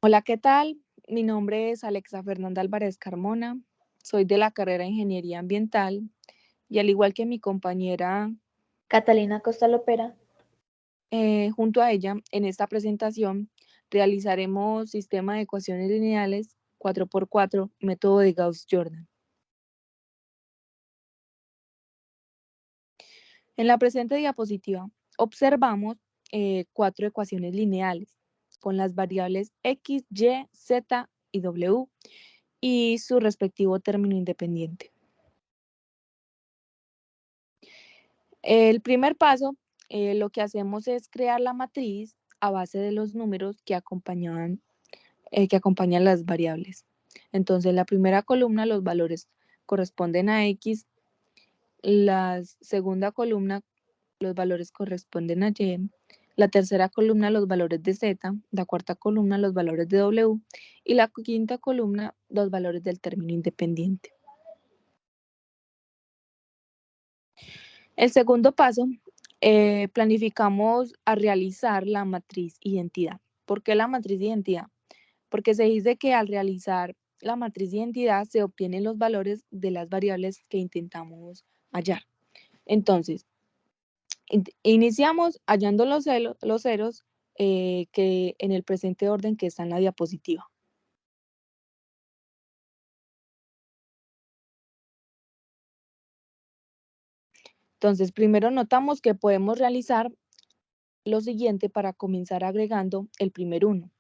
Hola, ¿qué tal? Mi nombre es Alexa Fernanda Álvarez Carmona. Soy de la carrera de Ingeniería Ambiental y al igual que mi compañera, Catalina Costa Lopera. junto a ella, en esta presentación realizaremos sistema de ecuaciones lineales 4x4, método de Gauss-Jordan. En la presente diapositiva observamos cuatro ecuaciones lineales con las variables x, y, z y w y su respectivo término independiente. El primer paso, lo que hacemos es crear la matriz a base de los números que acompañan las variables. Entonces, la primera columna, los valores corresponden a X, la segunda columna, los valores corresponden a Y, la tercera columna, los valores de Z, la cuarta columna, los valores de W, y la quinta columna, los valores del término independiente. El segundo paso, planificamos a realizar la matriz identidad. ¿Por qué la matriz identidad? Porque se dice que al realizar la matriz identidad se obtienen los valores de las variables que intentamos hallar. Entonces, iniciamos hallando los ceros que en el presente orden que está en la diapositiva. Entonces, primero notamos que podemos realizar lo siguiente para comenzar agregando el primer 1.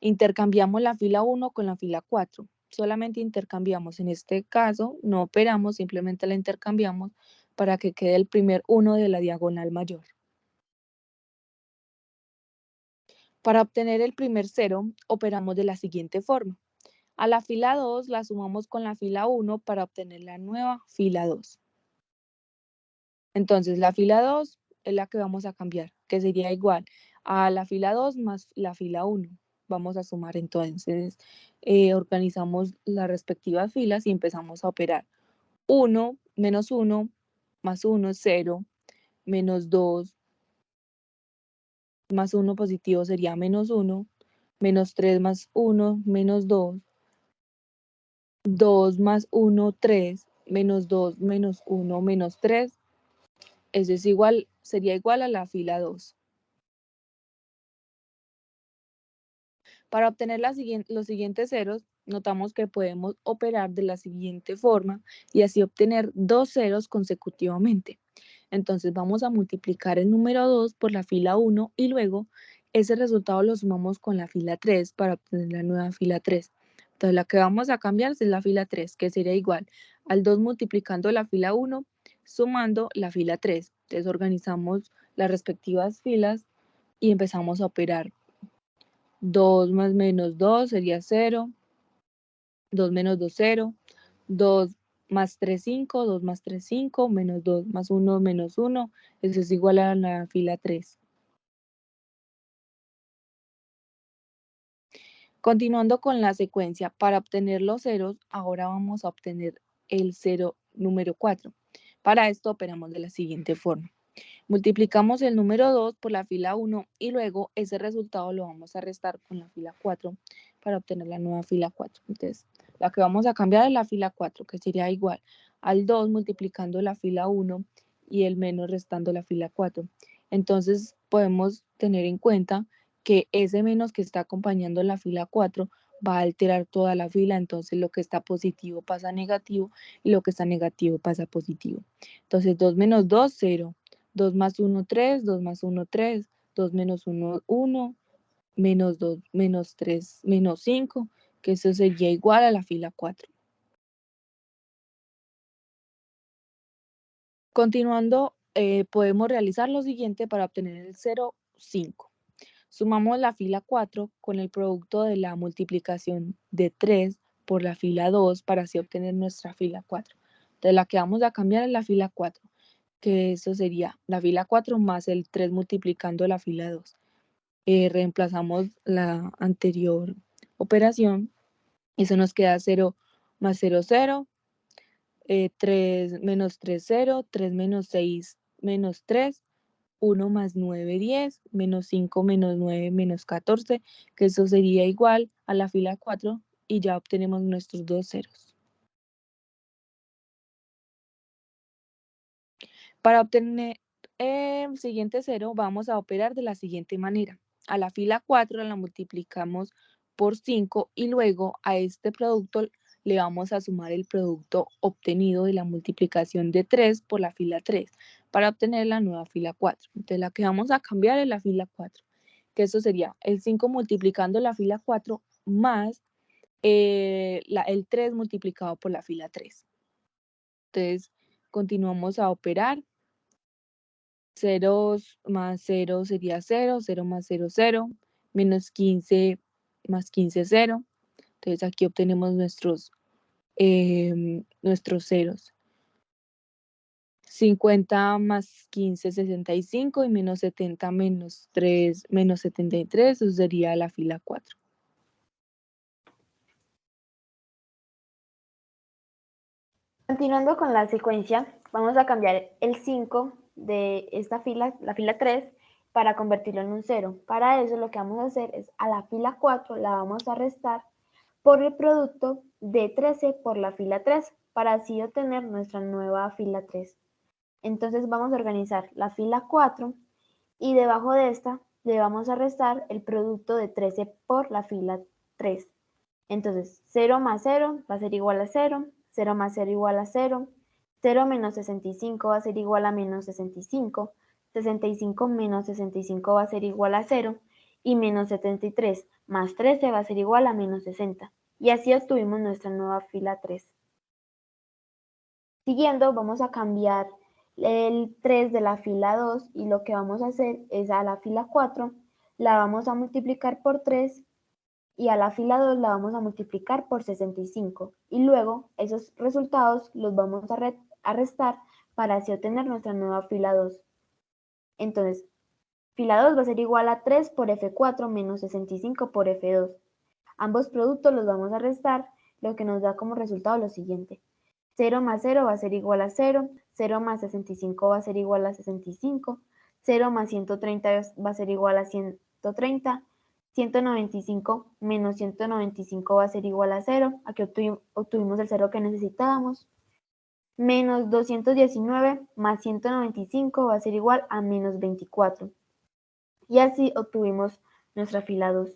Intercambiamos la fila 1 con la fila 4. Solamente intercambiamos. En este caso, no operamos, simplemente la intercambiamos para que quede el primer 1 de la diagonal mayor. Para obtener el primer 0, operamos de la siguiente forma. A la fila 2 la sumamos con la fila 1 para obtener la nueva fila 2. Entonces, la fila 2 es la que vamos a cambiar, que sería igual a la fila 2 más la fila 1. Vamos a sumar entonces, organizamos las respectivas filas y empezamos a operar. 1 menos 1 más 1 es 0, menos 2 más 1 positivo sería menos 1, menos 3 más 1, menos 2, 2 más 1, 3, menos 2, menos 1, menos 3, eso es igual, sería igual a la fila 2. Para obtener los siguientes ceros, notamos que podemos operar de la siguiente forma y así obtener dos ceros consecutivamente. Entonces vamos a multiplicar el número 2 por la fila 1 y luego ese resultado lo sumamos con la fila 3 para obtener la nueva fila 3. Entonces la que vamos a cambiar es la fila 3, que sería igual al 2 multiplicando la fila 1 sumando la fila 3. Entonces organizamos las respectivas filas y empezamos a operar. 2 más menos 2 sería 0, 2 menos 2, 0, 2 más 3, 5, 2 más 3, 5, menos 2 más 1, menos 1, eso es igual a la fila 3. Continuando con la secuencia, para obtener los ceros, ahora vamos a obtener el cero número 4. Para esto operamos de la siguiente forma. Multiplicamos el número 2 por la fila 1 y luego ese resultado lo vamos a restar con la fila 4 para obtener la nueva fila 4. Entonces, la que vamos a cambiar es la fila 4, que sería igual al 2 multiplicando la fila 1 y el menos restando la fila 4. Entonces, podemos tener en cuenta que ese menos que está acompañando la fila 4 va a alterar toda la fila, entonces lo que está positivo pasa a negativo y lo que está negativo pasa a positivo. Entonces, 2 menos 2, 0. 2 más 1, 3, 2 más 1, 3, 2 menos 1, 1, menos 2, menos 3, menos 5, que eso sería igual a la fila 4. Continuando, podemos realizar lo siguiente para obtener el 0, 5. Sumamos la fila 4 con el producto de la multiplicación de 3 por la fila 2 para así obtener nuestra fila 4. Entonces la que vamos a cambiar es la fila 4, que eso sería la fila 4 más el 3 multiplicando la fila 2. Reemplazamos la anterior operación, eso nos queda 0 más 0, 0, 3 menos 3, 0, 3 menos 6, menos 3, 1 más 9, 10, menos 5 menos 9 menos 14, que eso sería igual a la fila 4 y ya obtenemos nuestros dos ceros. Para obtener el siguiente cero vamos a operar de la siguiente manera. A la fila 4 la multiplicamos por 5 y luego a este producto le vamos a sumar el producto obtenido de la multiplicación de 3 por la fila 3 para obtener la nueva fila 4. Entonces la que vamos a cambiar es la fila 4, que eso sería el 5 multiplicando la fila 4 más el 3 multiplicado por la fila 3. Entonces continuamos a operar. 0 más 0 sería 0, 0 más 0, 0, menos 15 más 15, 0. Entonces aquí obtenemos nuestros ceros. 50 más 15, 65 y menos 70 menos 3, menos 73, eso sería la fila 4. Continuando con la secuencia, vamos a cambiar el 5 de esta fila, la fila 3, para convertirlo en un 0. Para eso lo que vamos a hacer es a la fila 4 la vamos a restar por el producto de 13 por la fila 3, para así obtener nuestra nueva fila 3. Entonces vamos a organizar la fila 4 y debajo de esta le vamos a restar el producto de 13 por la fila 3. Entonces 0 más 0 va a ser igual a 0, 0 más 0 igual a 0, 0 menos 65 va a ser igual a menos 65, 65 menos 65 va a ser igual a 0 y menos 73 más 13 va a ser igual a menos 60. Y así obtuvimos nuestra nueva fila 3. Siguiendo, vamos a cambiar el 3 de la fila 2 y lo que vamos a hacer es a la fila 4 la vamos a multiplicar por 3 y a la fila 2 la vamos a multiplicar por 65 y luego esos resultados los vamos a restar para así obtener nuestra nueva fila 2. Entonces, fila 2 va a ser igual a 3 por F4 menos 65 por F2. Ambos productos los vamos a restar, lo que nos da como resultado lo siguiente. 0 más 0 va a ser igual a 0, 0 más 65 va a ser igual a 65, 0 más 130 va a ser igual a 130, 195 menos 195 va a ser igual a 0, aquí obtuvimos el 0 que necesitábamos, menos 219 más 195 va a ser igual a menos 24. Y así obtuvimos nuestra fila 2.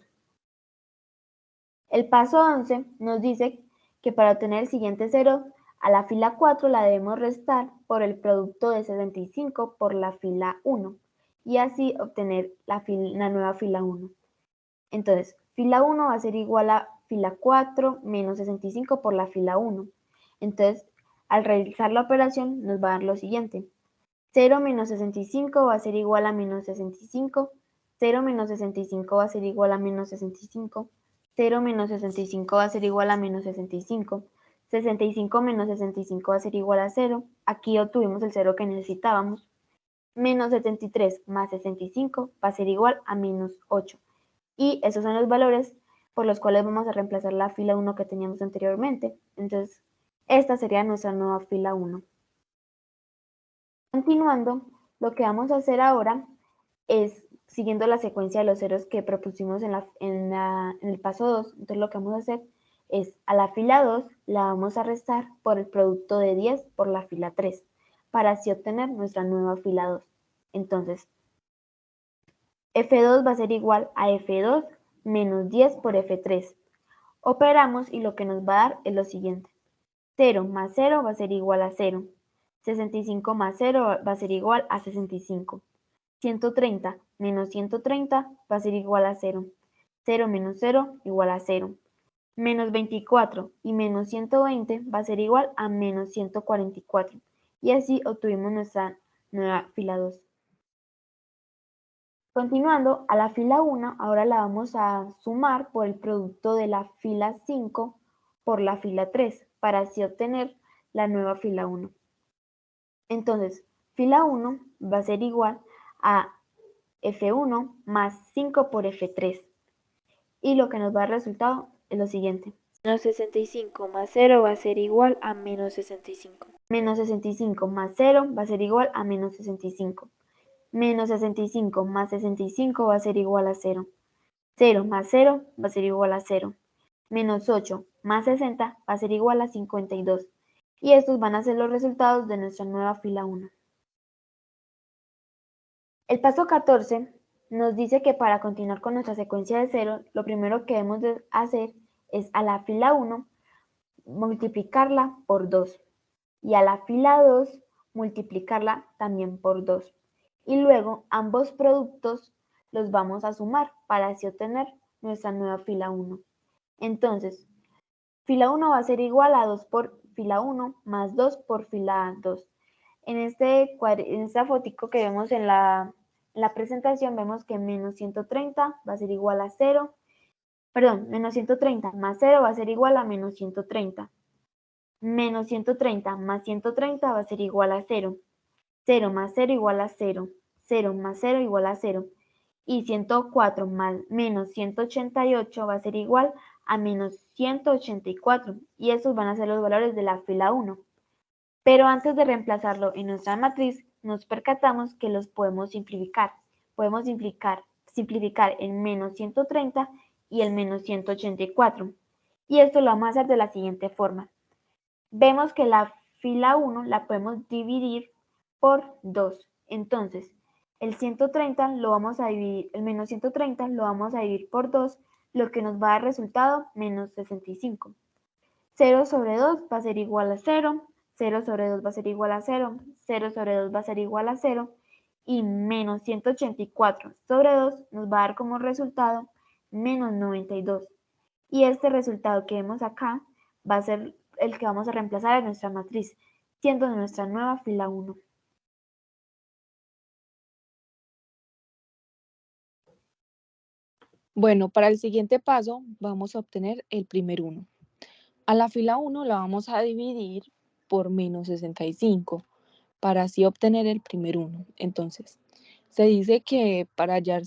El paso 11 nos dice que para obtener el siguiente 0, a la fila 4 la debemos restar por el producto de 65 por la fila 1 y así obtener la nueva fila 1. Entonces, fila 1 va a ser igual a fila 4 menos 65 por la fila 1. Entonces, al realizar la operación nos va a dar lo siguiente. 0 menos 65 va a ser igual a menos 65, 0 menos 65 va a ser igual a menos 65, 0 menos 65 va a ser igual a menos 65, 65 menos 65 va a ser igual a 0, aquí obtuvimos el 0 que necesitábamos, menos 73 más 65 va a ser igual a menos 8. Y esos son los valores por los cuales vamos a reemplazar la fila 1 que teníamos anteriormente. Entonces, esta sería nuestra nueva fila 1. Continuando, lo que vamos a hacer ahora es, siguiendo la secuencia de los ceros que propusimos en el paso 2, entonces lo que vamos a hacer es a la fila 2 la vamos a restar por el producto de 10 por la fila 3, para así obtener nuestra nueva fila 2. Entonces, F2 va a ser igual a F2 menos 10 por F3. Operamos y lo que nos va a dar es lo siguiente. 0 más 0 va a ser igual a 0. 65 más 0 va a ser igual a 65. 130 menos 130 va a ser igual a 0. 0 menos 0 igual a 0. Menos 24 y menos 120 va a ser igual a menos 144. Y así obtuvimos nuestra nueva fila 2. Continuando, a la fila 1 ahora la vamos a sumar por el producto de la fila 5 por la fila 3 para así obtener la nueva fila 1. Entonces, fila 1 va a ser igual a F1 más 5 por F3. Y lo que nos va a dar resultado es lo siguiente. Menos 65 más 0 va a ser igual a menos 65. Menos 65 más 0 va a ser igual a menos 65. Menos 65 más 65 va a ser igual a 0. 0 más 0 va a ser igual a 0. Menos 8 más 60 va a ser igual a 52. Y estos van a ser los resultados de nuestra nueva fila 1. El paso 14 nos dice que para continuar con nuestra secuencia de 0, lo primero que debemos de hacer es a la fila 1 multiplicarla por 2 y a la fila 2 multiplicarla también por 2. Y luego ambos productos los vamos a sumar para así obtener nuestra nueva fila 1. Entonces, fila 1 va a ser igual a 2 por fila 1 más 2 por fila 2. En esta fotico que vemos en la presentación vemos que menos 130 va a ser igual a 0. Perdón, menos 130 más 0 va a ser igual a menos 130. Menos 130 más 130 va a ser igual a 0. 0 más 0 igual a 0. 0 más 0 igual a 0. Y 104 más menos 188 va a ser igual a menos 184. Y estos van a ser los valores de la fila 1. Pero antes de reemplazarlo en nuestra matriz, nos percatamos que los podemos simplificar. Podemos simplificar el menos 130 y el menos 184. Y esto lo vamos a hacer de la siguiente forma. Vemos que la fila 1 la podemos dividir por 2. Entonces, el 130 lo vamos a dividir, el menos 130 lo vamos a dividir por 2, lo que nos va a dar resultado menos 65. 0 sobre 2 va a ser igual a 0, 0 sobre 2 va a ser igual a 0, 0 sobre 2 va a ser igual a 0, y menos 184 sobre 2 nos va a dar como resultado menos 92. Y este resultado que vemos acá va a ser el que vamos a reemplazar en nuestra matriz, siendo nuestra nueva fila 1. Bueno, para el siguiente paso vamos a obtener el primer 1. A la fila 1 la vamos a dividir por menos 65 para así obtener el primer 1. Entonces, se dice que para hallar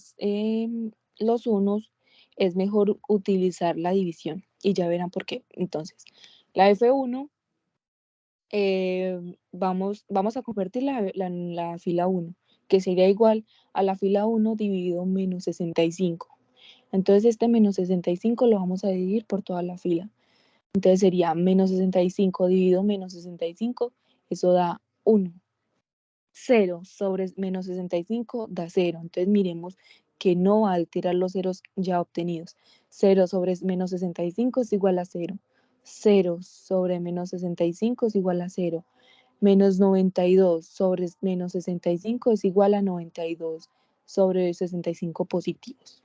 los unos es mejor utilizar la división y ya verán por qué. Entonces, la F1 vamos a convertir la fila 1, que sería igual a la fila 1 dividido menos 65. Entonces este menos 65 lo vamos a dividir por toda la fila. Entonces sería menos 65 dividido menos 65, eso da 1. 0 sobre menos 65 da 0. Entonces miremos que no va a alterar los ceros ya obtenidos. 0 sobre menos 65 es igual a 0. 0 sobre menos 65 es igual a 0. Menos 92 sobre menos 65 es igual a 92 sobre 65 positivos.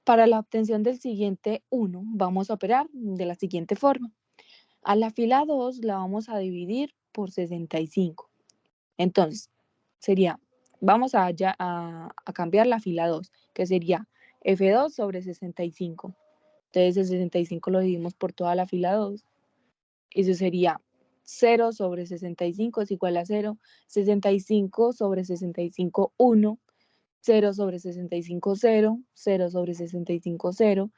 Para la obtención del siguiente 1, vamos a operar de la siguiente forma. A la fila 2 la vamos a dividir por 65. Entonces, vamos a cambiar la fila 2, que sería F2 sobre 65. Entonces, el 65 lo dividimos por toda la fila 2. Eso sería 0 sobre 65 es igual a 0. 65 sobre 65, 1. 0 sobre 65, 0, 0 sobre 65, 0,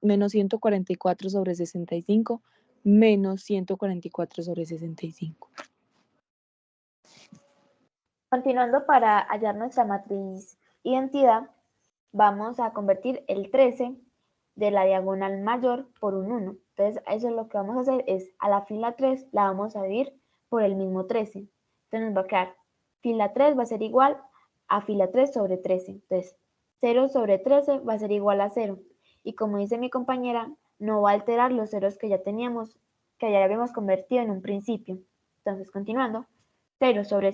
menos 144 sobre 65, menos 144 sobre 65. Continuando, para hallar nuestra matriz identidad, vamos a convertir el 13 de la diagonal mayor por un 1. Entonces, eso lo que vamos a hacer es, a la fila 3 la vamos a dividir por el mismo 13. Entonces nos va a quedar, fila 3 va a ser igual a fila 3 sobre 13. Entonces, 0 sobre 13 va a ser igual a 0. Y como dice mi compañera, no va a alterar los ceros que ya teníamos, que ya habíamos convertido en un principio. Entonces, continuando, 0 sobre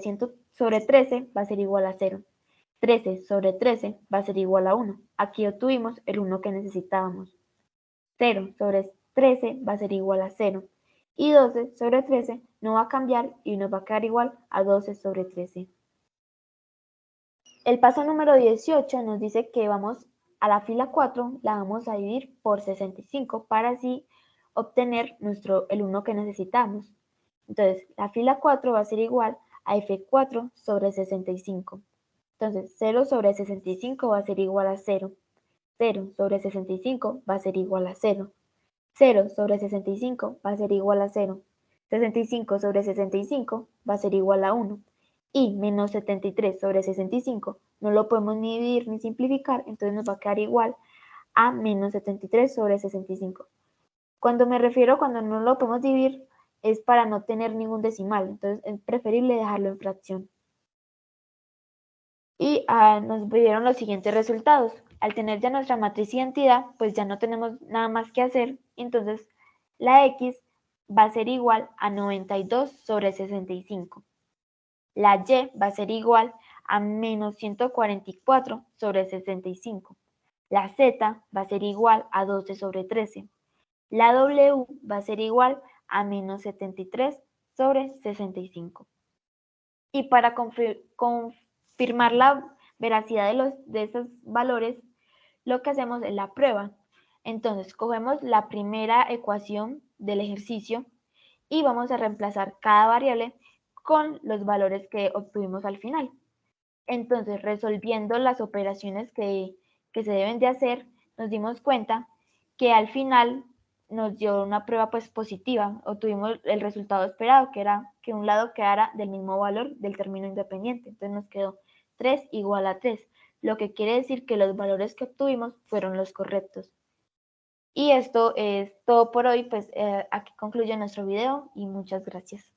13 va a ser igual a 0. 13 sobre 13 va a ser igual a 1. Aquí obtuvimos el 1 que necesitábamos. 0 sobre 13 va a ser igual a 0. Y 12 sobre 13 no va a cambiar y nos va a quedar igual a 12 sobre 13. El paso número 18 nos dice que vamos a la fila 4, la vamos a dividir por 65 para así obtener el 1 que necesitamos. Entonces, la fila 4 va a ser igual a F4 sobre 65. Entonces, 0 sobre 65 va a ser igual a 0. 0 sobre 65 va a ser igual a 0. 0 sobre 65 va a ser igual a 0. 65 sobre 65 va a ser igual a 1. Y menos 73 sobre 65 no lo podemos ni dividir ni simplificar, entonces nos va a quedar igual a menos 73 sobre 65. Cuando me refiero cuando no lo podemos dividir, es para no tener ningún decimal, entonces es preferible dejarlo en fracción. Y nos dieron los siguientes resultados. Al tener ya nuestra matriz identidad, pues ya no tenemos nada más que hacer, entonces la X va a ser igual a 92 sobre 65. La Y va a ser igual a menos 144 sobre 65. La Z va a ser igual a 12 sobre 13. La W va a ser igual a menos 73 sobre 65. Y para confirmar la veracidad de esos valores, lo que hacemos es la prueba. Entonces, cogemos la primera ecuación del ejercicio y vamos a reemplazar cada variable con los valores que obtuvimos al final. Entonces, resolviendo las operaciones que se deben de hacer, nos dimos cuenta que al final nos dio una prueba pues positiva, obtuvimos el resultado esperado, que era que un lado quedara del mismo valor del término independiente. Entonces nos quedó 3 igual a 3, lo que quiere decir que los valores que obtuvimos fueron los correctos. Y esto es todo por hoy, pues aquí concluye nuestro video y muchas gracias.